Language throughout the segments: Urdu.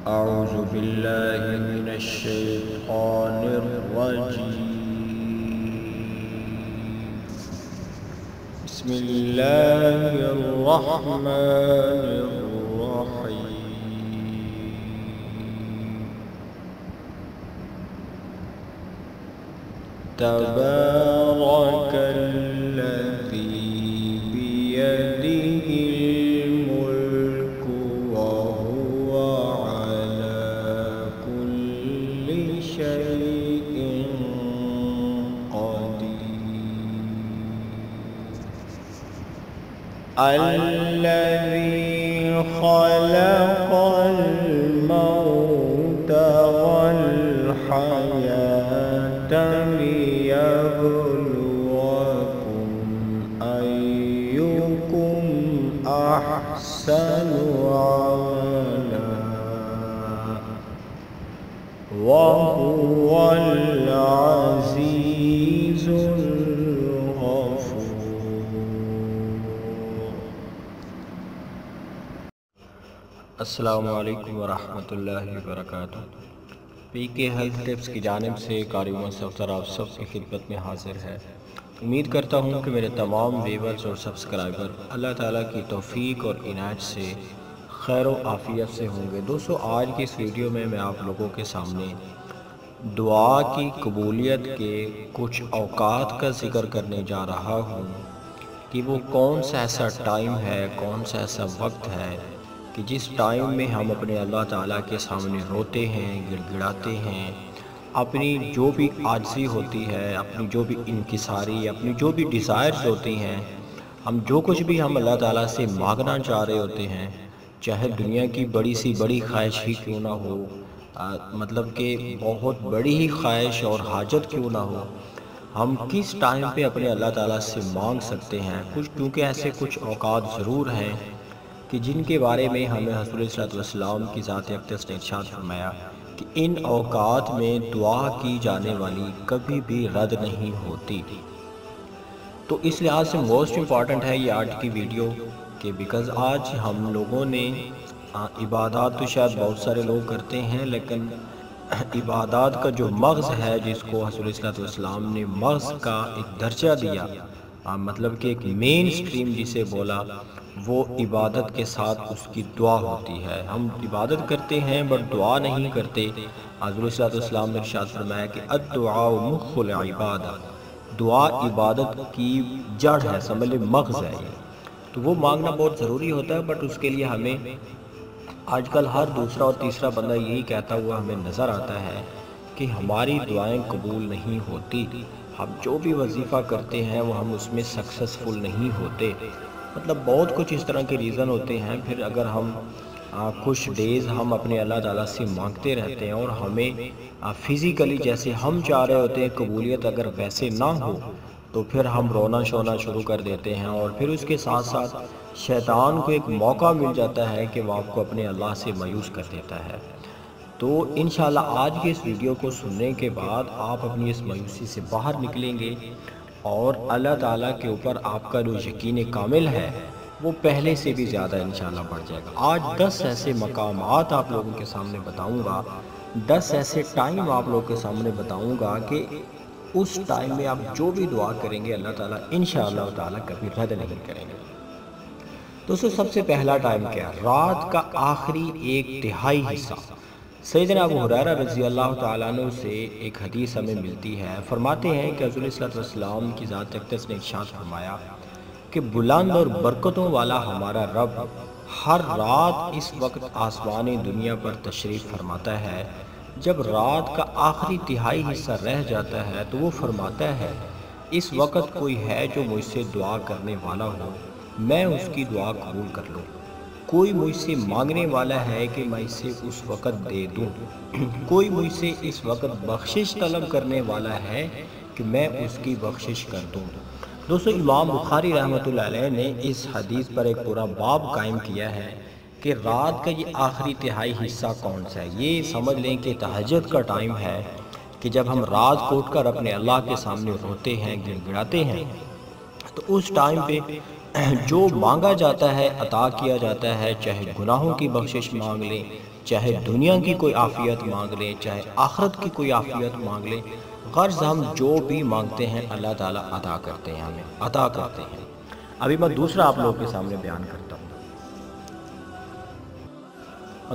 أعوذ بالله من الشيطان الرجيم. بسم الله الرحمن الرحيم. تبارك الذي بيده الملك وهو على كل شيء قدير. الذي خلق الموت والحياة ليبلوكم أيكم أحسن عملا وهو العزيز الغفور. السلام علیکم ورحمۃ اللہ وبرکاتہ. پی کے ہیلتھ ٹپس کی جانب سے قاری عمر افسر آپ سب کی خدمت میں حاضر ہے. امید کرتا ہوں کہ میرے تمام ویورز اور سبسکرائبر اللہ تعالیٰ کی توفیق اور عنایت سے خیر و عافیت سے ہوں گے. دوستو، آج کی اس ویڈیو میں آپ لوگوں کے سامنے دعا کی قبولیت کے کچھ اوقات کا ذکر کرنے جا رہا ہوں کہ وہ کون سا ایسا ٹائم ہے، کون سا ایسا وقت ہے کہ جس ٹائم میں ہم اپنے اللہ تعالیٰ کے سامنے روتے ہیں، گڑ گڑاتے ہیں، اپنی جو بھی عاجزی ہوتی ہے، اپنی جو بھی انکساری، اپنی جو بھی ڈیزائرز ہوتی ہیں، ہم جو کچھ بھی ہم اللہ تعالیٰ سے مانگنا چاہ رہے ہوتے ہیں، چاہے دنیا کی بڑی سی بڑی خواہش ہی کیوں نہ ہو، مطلب کہ بہت بڑی ہی خواہش اور حاجت کیوں نہ ہو، ہم کس ٹائم پہ اپنے اللہ تعالیٰ سے مانگ سکتے ہیں. کیونکہ ایسے کچھ اوقات ضرور ہیں کہ جن کے بارے میں ہمیں حضور صلی اللہ علیہ وسلم کی ذات اقدس نے ارشاد فرمایا کہ ان اوقات میں دعا کی جانے والی کبھی بھی رد نہیں ہوتی. تو اس لحاظ سے موسٹ امپورٹنٹ ہے یہ آج کی ویڈیو کہ بیکاز آج ہم لوگوں نے عبادات تو شاید بہت سارے لوگ کرتے ہیں، لیکن عبادات کا جو مغز ہے، جس کو حضور صلی اللہ علیہ وسلم نے مغز کا ایک درجہ دیا، مطلب کہ ایک مین سٹریم جسے بولا، وہ عبادت کے ساتھ اس کی دعا ہوتی ہے. ہم عبادت کرتے ہیں بٹ دعا نہیں کرتے. حضور صلی اللہ علیہ وسلم نے ارشاد فرمایا کہ الدعاء مخ العبادہ، دعا عبادت کی جڑ ہے، سمجھ لیں مغز ہے یہ. تو وہ مانگنا بہت ضروری ہوتا ہے، بٹ اس کے لیے ہمیں آج کل ہر دوسرا اور تیسرا بندہ یہی کہتا ہوا ہمیں نظر آتا ہے کہ ہماری دعائیں قبول نہیں ہوتی. ہم جو بھی وظیفہ کرتے ہیں وہ ہم اس میں سکسسفل نہیں ہوتے. مطلب بہت کچھ اس طرح کے ریزن ہوتے ہیں. پھر اگر ہم کچھ ڈیز ہم اپنے اللہ تعالیٰ سے مانگتے رہتے ہیں اور ہمیں فزیکلی جیسے ہم چاہ رہے ہوتے ہیں قبولیت اگر ویسے نہ ہو، تو پھر ہم رونا شونا شروع کر دیتے ہیں، اور پھر اس کے ساتھ ساتھ شیطان کو ایک موقع مل جاتا ہے کہ وہ آپ کو اپنے اللہ سے مایوس کر دیتا ہے. تو انشاءاللہ آج کے اس ویڈیو کو سننے کے بعد آپ اپنی اس مایوسی سے باہر نکلیں گے اور اللہ تعالیٰ کے اوپر آپ کا جو یقین کامل ہے وہ پہلے سے بھی زیادہ انشاءاللہ بڑھ جائے گا. آج 10 ایسے مقامات آپ لوگوں کے سامنے بتاؤں گا، 10 ایسے ٹائم آپ لوگوں کے سامنے بتاؤں گا کہ اس ٹائم میں آپ جو بھی دعا کریں گے اللہ تعالیٰ انشاءاللہ تعالیٰ کبھی رد نہیں کریں گے. دوستو، سب سے پہلا ٹائم کیا ہے؟ رات کا آخری 1/3 حصہ. سیدنا ابو ہریرہ رضی اللہ تعالیٰ عنہ سے ایک حدیث ہمیں ملتی ہے. فرماتے ہیں کہ حضور صلی اللہ علیہ وسلم کی ذات اقدس نے ارشاد فرمایا کہ بلند اور برکتوں والا ہمارا رب ہر رات اس وقت آسمان دنیا پر تشریف فرماتا ہے. جب رات کا آخری تہائی حصہ رہ جاتا ہے تو وہ فرماتا ہے اس وقت کوئی ہے جو مجھ سے دعا کرنے والا ہو، میں اس کی دعا قبول کر لوں. کوئی مجھ سے مانگنے والا ہے کہ میں اسے اس وقت دے دوں. کوئی مجھ سے اس وقت بخشش طلب کرنے والا ہے کہ میں اس کی بخشش کر دوں. دوستو، امام بخاری رحمۃ اللہ علیہ نے اس حدیث پر ایک پورا باب قائم کیا ہے کہ رات کا یہ آخری تہائی حصہ کون سا ہے. یہ سمجھ لیں کہ تہجد کا ٹائم ہے کہ جب ہم رات کو اٹھ کر اپنے اللہ کے سامنے روتے ہیں، گڑ گڑاتے ہیں، تو اس ٹائم پہ جو مانگا جاتا ہے عطا کیا جاتا ہے. چاہے گناہوں کی بخشش مانگ لیں، چاہے دنیا کی کوئی عافیت مانگ لیں، چاہے آخرت کی کوئی عافیت مانگ لیں، غرض ہم جو بھی مانگتے ہیں اللہ تعالیٰ عطا کرتے ہیں، ہمیں عطا کرتے ہیں۔ ابھی میں دوسرا آپ لوگوں کے سامنے بیان کرتا ہوں۔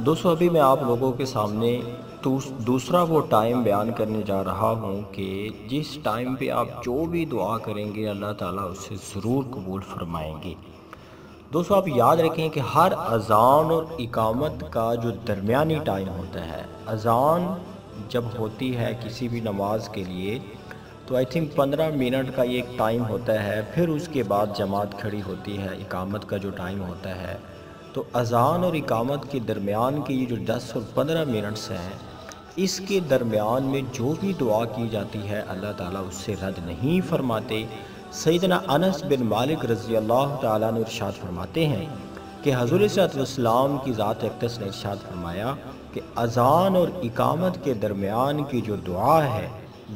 دوستو ابھی میں آپ لوگوں کے سامنے دوسرا وہ ٹائم بیان کرنے جا رہا ہوں کہ جس ٹائم پہ آپ جو بھی دعا کریں گے اللہ تعالیٰ اسے ضرور قبول فرمائیں گے۔ دوستو آپ یاد رکھیں کہ ہر اذان اور اقامت کا جو درمیانی ٹائم ہوتا ہے، اذان جب ہوتی ہے کسی بھی نماز کے لیے تو آئی تھنک 15 منٹ کا یہ ایک ٹائم ہوتا ہے، پھر اس کے بعد جماعت کھڑی ہوتی ہے، اقامت کا جو ٹائم ہوتا ہے، تو اذان اور اقامت کے درمیان کے یہ جو 10 اور 15 منٹس ہیں، اس کے درمیان میں جو بھی دعا کی جاتی ہے اللہ تعالیٰ اس سے رد نہیں فرماتے۔ سیدنا انس بن مالک رضی اللہ تعالیٰ نے ارشاد فرماتے ہیں کہ حضور صلی اللہ علیہ وسلم کی ذات اقدس نے ارشاد فرمایا کہ اذان اور اقامت کے درمیان کی جو دعا ہے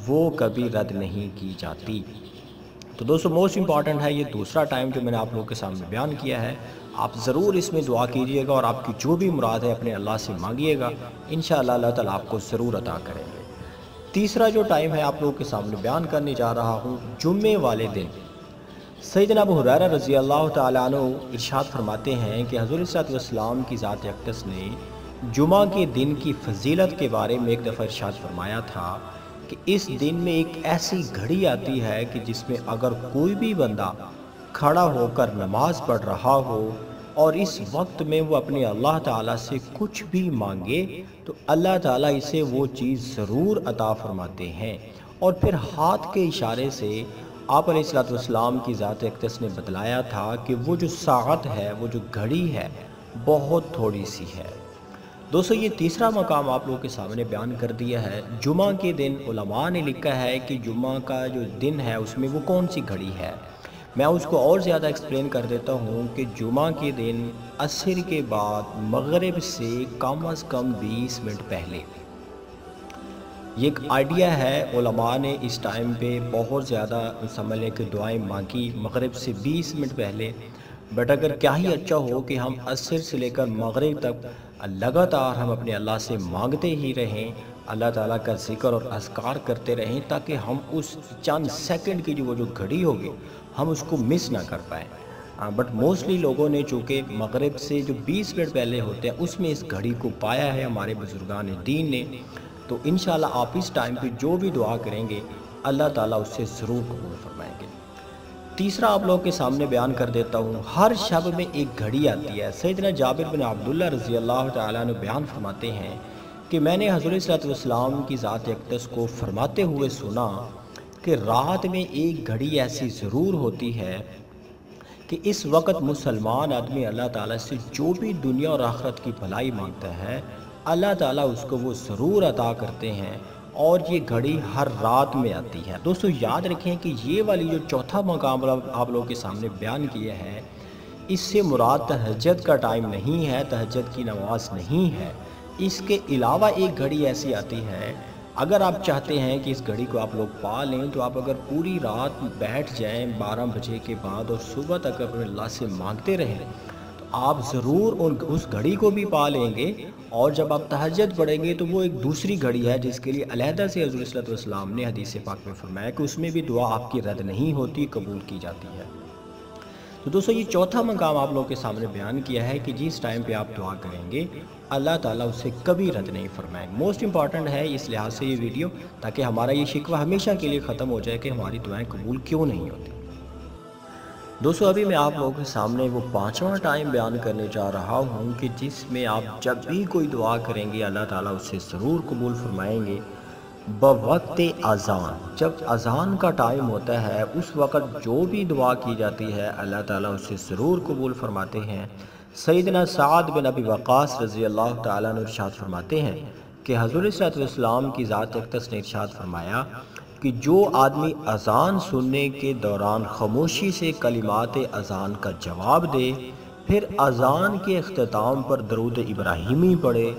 وہ کبھی رد نہیں کی جاتی۔ تو دوستو موسٹ امپورٹنٹ ہے یہ دوسرا ٹائم جو میں نے آپ لوگوں کے سامنے بیان کیا ہے، آپ ضرور اس میں دعا کیجئے گا اور آپ کی جو بھی مراد ہے اپنے اللہ سے مانگیے گا، انشاءاللہ اللہ تعالیٰ آپ کو ضرور عطا کریں گے۔ تیسرا جو ٹائم ہے آپ لوگوں کے سامنے بیان کرنے جا رہا ہوں، جمعے والے دن۔ سیدنا ابو ہریرہ رضی اللہ تعالیٰ عنہ ارشاد فرماتے ہیں کہ حضور صلی اللہ علیہ وسلم کی ذات اقدس نے جمعہ کے دن کی فضیلت کے بارے میں ایک دفعہ ارشاد فرمایا تھا کہ اس دن میں ایک ایسی گھڑی آتی ہے کہ جس میں اگر کوئی بھی بندہ کھڑا ہو کر نماز پڑھ رہا ہو اور اس وقت میں وہ اپنے اللہ تعالیٰ سے کچھ بھی مانگے تو اللہ تعالیٰ اسے وہ چیز ضرور عطا فرماتے ہیں۔ اور پھر ہاتھ کے اشارے سے آپ علیہ السلام کی ذات اقدس نے بتلایا تھا کہ وہ جو ساعت ہے، وہ جو گھڑی ہے، بہت تھوڑی سی ہے۔ دوستو یہ تیسرا مقام آپ لوگوں کے سامنے بیان کر دیا ہے۔ جمعہ کے دن علماء نے لکھا ہے کہ جمعہ کا جو دن ہے اس میں وہ کون سی گھڑی ہے، میں اس کو اور زیادہ ایکسپلین کر دیتا ہوں کہ جمعہ کے دن عصر کے بعد مغرب سے کم از کم 20 منٹ پہلے، یہ ایک آئیڈیا ہے، علماء نے اس ٹائم پہ بہت زیادہ سمجھ لیں کہ دعائیں مانگی مغرب سے 20 منٹ پہلے۔ بٹ اگر کیا ہی اچھا ہو کہ ہم عصر سے لے کر مغرب تک لگاتار ہم اپنے اللہ سے مانگتے ہی رہیں، اللہ تعالیٰ کا ذکر اور اذکار کرتے رہیں تاکہ ہم اس چند سیکنڈ کی جو گھڑی ہوگی ہم اس کو مس نہ کر پائیں۔ بٹ موسٹلی لوگوں نے چونکہ مغرب سے جو 20 منٹ پہلے ہوتے ہیں اس میں اس گھڑی کو پایا ہے ہمارے بزرگان دین نے، تو انشاءاللہ آپ اس ٹائم پہ جو بھی دعا کریں گے اللہ تعالیٰ اس سے ضرور قبول فرمائیں گے۔ تیسرا آپ لوگوں کے سامنے بیان کر دیتا ہوں، ہر شب میں ایک گھڑی آتی ہے۔ سیدنا جابر بن عبداللہ رضی اللہ تعالیٰ عنہ بیان فرماتے ہیں کہ میں نے حضور صلی اللہ علیہ وسلم کی ذات اقدس کو فرماتے ہوئے سنا کہ رات میں ایک گھڑی ایسی ضرور ہوتی ہے کہ اس وقت مسلمان آدمی اللہ تعالیٰ سے جو بھی دنیا اور آخرت کی بھلائی مانگتا ہے اللہ تعالیٰ اس کو وہ ضرور عطا کرتے ہیں، اور یہ گھڑی ہر رات میں آتی ہے۔ دوستو یاد رکھیں کہ یہ والی جو چوتھا مقام آپ لوگوں کے سامنے بیان کیا ہے، اس سے مراد تہجد کا ٹائم نہیں ہے، تہجد کی نماز نہیں ہے۔ اس کے علاوہ ایک گھڑی ایسی آتی ہے، اگر آپ چاہتے ہیں کہ اس گھڑی کو آپ لوگ پا لیں تو آپ اگر پوری رات بیٹھ جائیں 12 بجے کے بعد اور صبح تک اپنے اللہ سے مانگتے رہیں تو آپ ضرور اس گھڑی کو بھی پا لیں گے، اور جب آپ تہجد پڑھیں گے تو وہ ایک دوسری گھڑی ہے جس کے لیے علیحدہ سے حضور صلی اللہ علیہ وسلم نے حدیث پاک میں فرمایا کہ اس میں بھی دعا آپ کی رد نہیں ہوتی، قبول کی جاتی ہے۔ تو دوستو یہ چوتھا مقام آپ لوگوں کے سامنے بیان کیا ہے کہ جس ٹائم پہ آپ دعا کریں گے اللہ تعالیٰ اسے کبھی رد نہیں فرمائیں۔ موسٹ امپورٹنٹ ہے اس لحاظ سے یہ ویڈیو، تاکہ ہمارا یہ شکوہ ہمیشہ کے لیے ختم ہو جائے کہ ہماری دعائیں قبول کیوں نہیں ہوتی۔ دوستو ابھی میں آپ لوگوں کے سامنے وہ پانچواں ٹائم بیان کرنے جا رہا ہوں کہ جس میں آپ جب بھی کوئی دعا کریں گے اللہ تعالیٰ اسے ضرور قبول فرمائیں گے، بوقت اذان۔ جب اذان کا ٹائم ہوتا ہے اس وقت جو بھی دعا کی جاتی ہے اللہ تعالیٰ اسے ضرور قبول فرماتے ہیں۔ سیدنا سعد بن ابی وقاص رضی اللہ تعالیٰ عنہ ارشاد فرماتے ہیں کہ حضور صلی اللہ علیہ وسلم کی ذات اقدس نے ارشاد فرمایا کہ جو آدمی اذان سننے کے دوران خاموشی سے کلمات اذان کا جواب دے، پھر اذان کے اختتام پر درود ابراہیمی پڑھے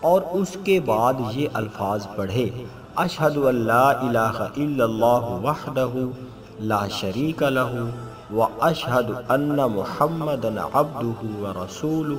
اور اس کے بعد یہ الفاظ پڑھے، اشہد ان لا الہ الا اللہ وحدہ لا شریک لہ واشہد ان محمدا عبدہ ورسولہ